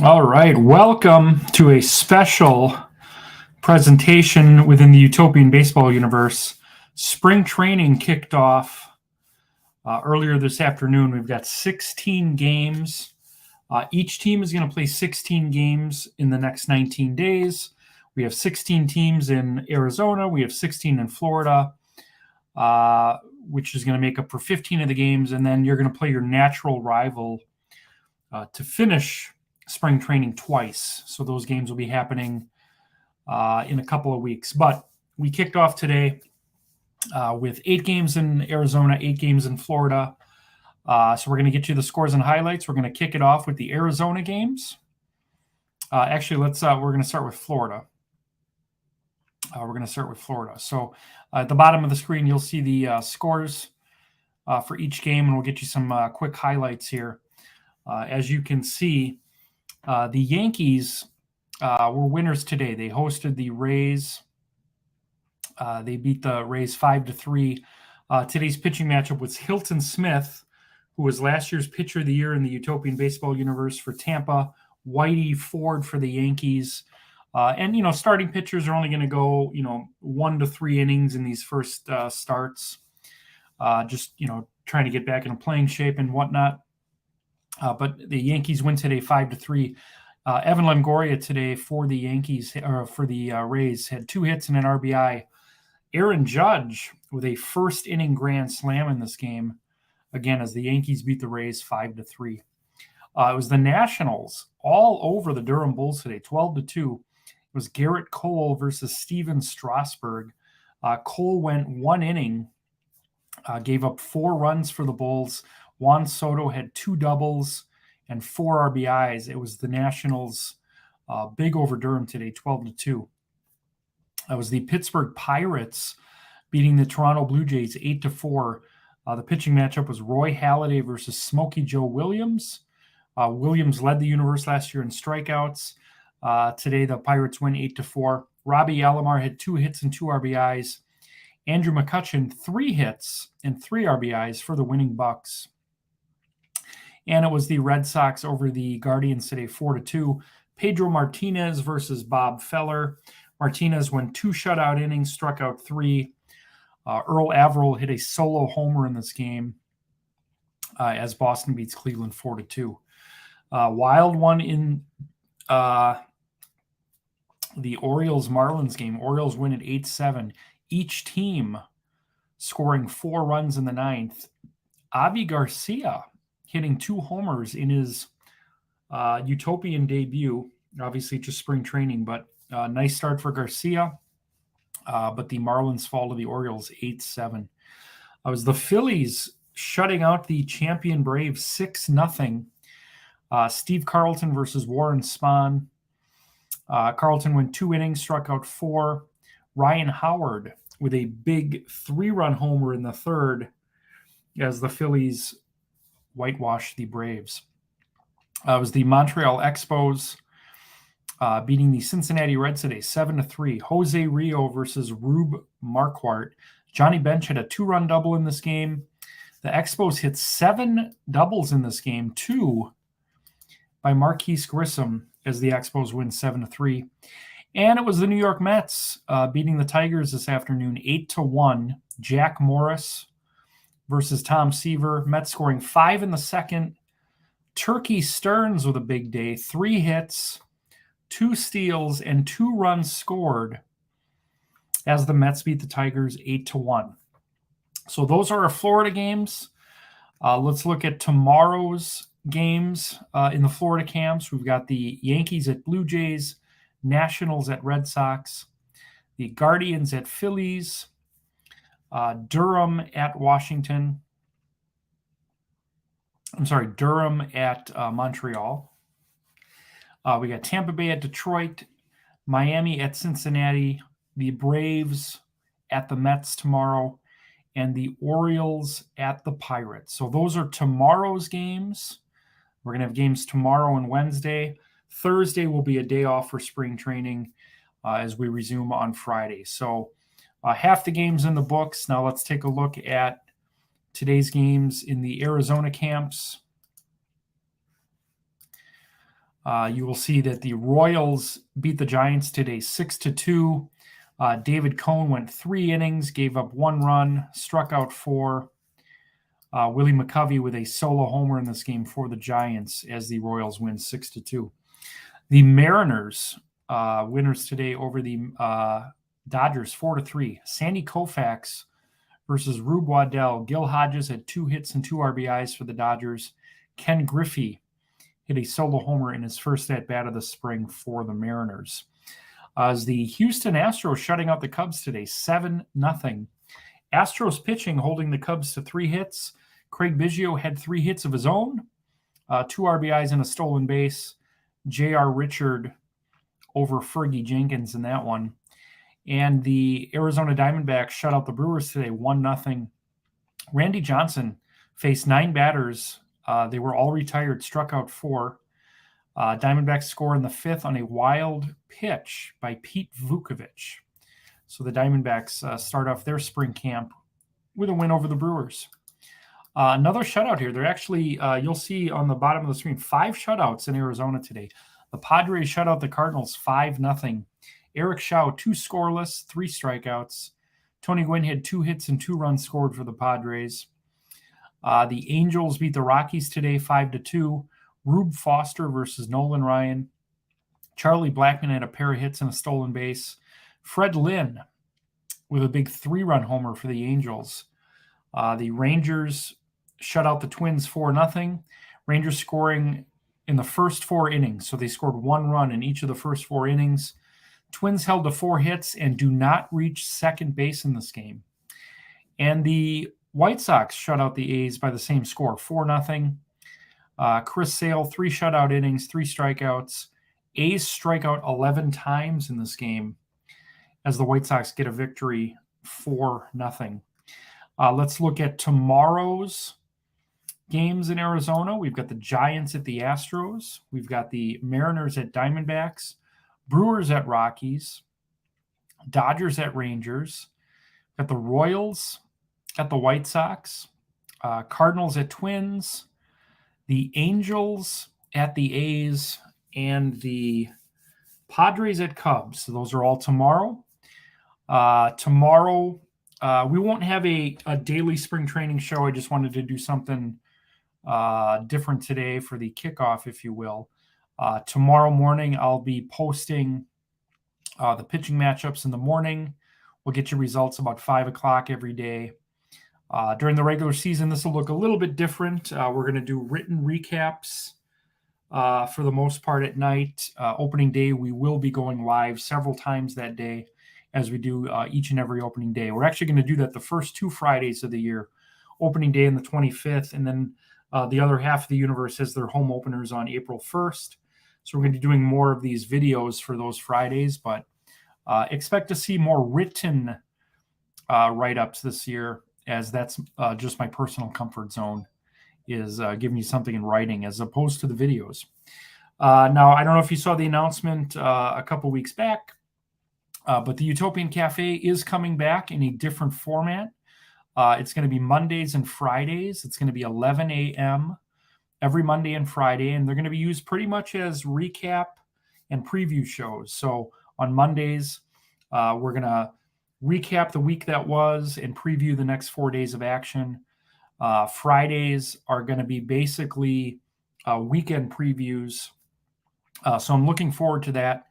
All right, welcome to a special presentation within the Utopian Baseball Universe. Spring training kicked off earlier this afternoon. We've got 16 games. Each team is going to play 16 games in the next 19 days. We have 16 teams in Arizona. We have 16 in Florida, which is going to make up for 15 of the games. And then you're going to play your natural rival to finish spring training twice. So those games will be happening in a couple of weeks. But we kicked off today with 8 games in Arizona, 8 games in Florida. So we're going to get you the scores and highlights. We're going to kick it off with the Arizona games. We're going to start with Florida. So at the bottom of the screen, you'll see the scores for each game, and we'll get you some quick highlights here. As you can see, the Yankees were winners today. They hosted the Rays. They beat the Rays 5-3. Today's pitching matchup was Hilton Smith, who was last year's pitcher of the year in the Utopian Baseball Universe for Tampa, Whitey Ford for the Yankees. And starting pitchers are only going to go, 1 to 3 innings in these first starts, just trying to get back into playing shape and whatnot. But the Yankees win today 5-3. Evan Longoria today for the Yankees, or for the Rays, had 2 hits and an RBI. Aaron Judge with a first inning grand slam in this game, again, as the Yankees beat the Rays 5-3. It was the Nationals all over the Durham Bulls today, 12-2. It was Garrett Cole versus Steven Strasburg. Cole went 1 inning, gave up 4 runs for the Bulls. Juan Soto had 2 doubles and 4 RBIs. It was the Nationals big over Durham today, 12-2. It was the Pittsburgh Pirates beating the Toronto Blue Jays 8-4. The pitching matchup was Roy Halladay versus Smokey Joe Williams. Williams led the universe last year in strikeouts. Today, the Pirates win 8-4. Robbie Alomar had 2 hits and 2 RBIs. Andrew McCutchen, 3 hits and 3 RBIs for the winning Bucks. And it was the Red Sox over the Guardians today, 4-2. Pedro Martinez versus Bob Feller. Martinez went 2 shutout innings, struck out 3. Earl Averill hit a solo homer in this game as Boston beats Cleveland 4-2. Wild one in the Orioles-Marlins game. Orioles win at 8-7. Each team scoring 4 runs in the 9th. Avi Garcia hitting 2 homers in his Utopian debut. Obviously, just spring training, but nice start for Garcia. But the Marlins fall to the Orioles 8-7. It was the Phillies shutting out the champion Braves 6-0. Steve Carlton versus Warren Spahn. Carlton went 2 innings, struck out 4. Ryan Howard with a big 3-run homer in the 3rd as the Phillies whitewashed the Braves. It was the Montreal Expos beating the Cincinnati Reds today 7-3. Jose Rio versus Rube Marquardt. Johnny Bench had a 2-run double in this game. The Expos hit 7 doubles in this game, 2 by Marquise Grissom, as the Expos win 7-3. And it was the New York Mets beating the Tigers this afternoon 8-1. Jack Morris versus Tom Seaver. Mets scoring 5 in the 2nd. Turkey Stearns with a big day. 3 hits, 2 steals, and 2 runs scored as the Mets beat the Tigers 8-1. So those are our Florida games. Let's look at tomorrow's games in the Florida camps. We've got the Yankees at Blue Jays, Nationals at Red Sox, the Guardians at Phillies, Durham at Washington. Durham at Montreal. We got Tampa Bay at Detroit, Miami at Cincinnati, the Braves at the Mets tomorrow, and the Orioles at the Pirates. So those are tomorrow's games. We're going to have games tomorrow and Wednesday. Thursday will be a day off for spring training as we resume on Friday. So half the games in the books. Now let's take a look at today's games in the Arizona camps. You will see that the Royals beat the Giants today 6-2. David Cohn went 3 innings, gave up 1 run, struck out 4. Willie McCovey with a solo homer in this game for the Giants as the Royals win 6-2. The Mariners winners today over the Dodgers 4-3. Sandy Koufax versus Rube Waddell. Gil Hodges had 2 hits and 2 RBIs for the Dodgers. Ken Griffey hit a solo homer in his first at-bat of the spring for the Mariners. As the Houston Astros shutting out the Cubs today, 7-0. Astros pitching holding the Cubs to 3 hits. Craig Biggio had 3 hits of his own, 2 RBIs and a stolen base. J.R. Richard over Fergie Jenkins in that one. And the Arizona Diamondbacks shut out the Brewers today, 1-0. Randy Johnson faced 9 batters. They were all retired, struck out 4. Diamondbacks score in the 5th on a wild pitch by Pete Vukovich. So the Diamondbacks start off their spring camp with a win over the Brewers. Another shutout here. They're actually, you'll see on the bottom of the screen, 5 shutouts in Arizona today. The Padres shut out the Cardinals 5-0. Eric Shaw, 2 scoreless, 3 strikeouts. Tony Gwynn had 2 hits and 2 runs scored for the Padres. The Angels beat the Rockies today 5-2. Rube Foster versus Nolan Ryan. Charlie Blackmon had a pair of hits and a stolen base. Fred Lynn with a big 3-run homer for the Angels. The Rangers shut out the Twins 4-0. Rangers scoring in the first 4 innings. So they scored 1 run in each of the first 4 innings. Twins held to 4 hits and do not reach second base in this game. And the White Sox shut out the A's by the same score, 4-0. Chris Sale, 3 shutout innings, 3 strikeouts. A's strike out 11 times in this game as the White Sox get a victory 4-0. Let's look at tomorrow's games in Arizona. We've got the Giants at the Astros. We've got the Mariners at Diamondbacks. Brewers at Rockies. Dodgers at Rangers. Got the Royals at the White Sox. Cardinals at Twins. The Angels at the A's. And the Padres at Cubs. So those are all tomorrow. Tomorrow, we won't have a daily spring training show. I just wanted to do something different today for the kickoff, if you will. Tomorrow morning, I'll be posting the pitching matchups in the morning. We'll get you results about 5 o'clock every day. During the regular season, this will look a little bit different. We're going to do written recaps for the most part at night. Opening day, we will be going live several times that day as we do each and every opening day. We're actually going to do that the first 2 Fridays of the year, opening day on the 25th, and then the other half of the universe has their home openers on April 1st. So we're going to be doing more of these videos for those Fridays, but expect to see more written write-ups this year, as that's just my personal comfort zone, is giving you something in writing as opposed to the videos. Now, I don't know if you saw the announcement a couple weeks back, but the Utopian Cafe is coming back in a different format. It's going to be Mondays and Fridays. It's going to be 11 a.m. every Monday and Friday, and they're going to be used pretty much as recap and preview shows. So on Mondays, we're going to recap the week that was and preview the next 4 days of action. Fridays are going to be basically weekend previews. So I'm looking forward to that.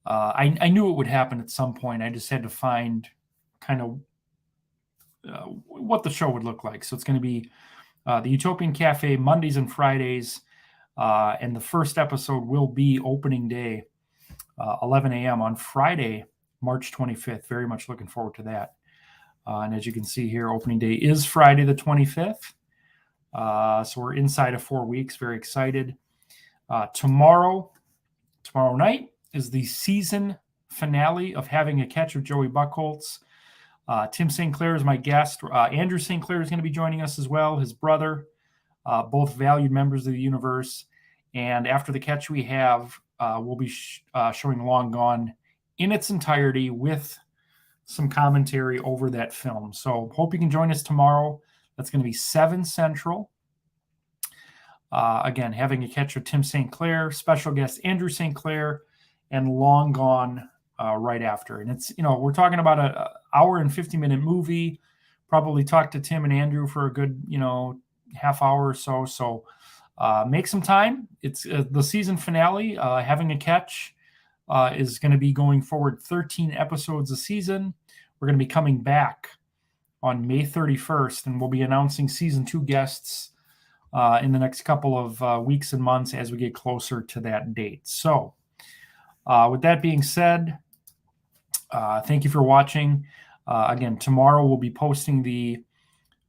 I knew it would happen at some point. I just had to find kind of what the show would look like. So it's going to be the Utopian Cafe Mondays and Fridays. And the first episode will be opening day, 11 a.m. on Friday, March 25th. Very much looking forward to that. And as you can see here, opening day is Friday the 25th. So we're inside of 4 weeks. Very excited. Tomorrow night is the season finale of Having a Catch with Joey Buckholz. Tim St. Clair is my guest. Andrew St. Clair is going to be joining us as well, his brother, both valued members of the universe. And after the catch we have, we'll be showing Long Gone in its entirety with some commentary over that film. So hope you can join us tomorrow. That's going to be 7 Central. Again, Having a Catch with Tim St. Clair, special guest Andrew St. Clair, and Long Gone right after. And it's, we're talking about an hour and 50-minute movie. Probably talk to Tim and Andrew for a good, half hour or so. So make some time. It's the season finale. Having a Catch is going to be going forward 13 episodes a season. We're going to be coming back on May 31st, and we'll be announcing season 2 guests in the next couple of weeks and months as we get closer to that date. So with that being said, thank you for watching. Again, tomorrow we'll be posting the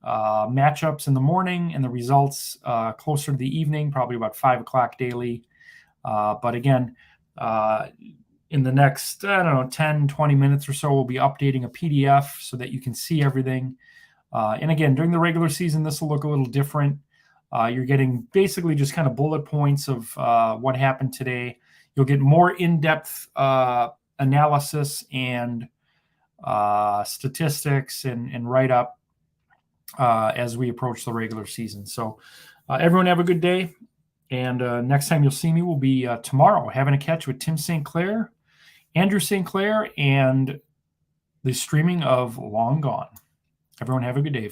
matchups in the morning and the results closer to the evening, probably about 5 o'clock daily. But again, in the next, 10, 20 minutes or so, we'll be updating a PDF so that you can see everything. And again, during the regular season, this will look a little different. You're getting basically just kind of bullet points of what happened today. You'll get more in-depth analysis and statistics and write-up as we approach the regular season. So everyone have a good day. And next time you'll see me will be tomorrow, Having a Catch with Tim St. Clair, Andrew St. Clair, and the streaming of Long Gone. Everyone have a good day.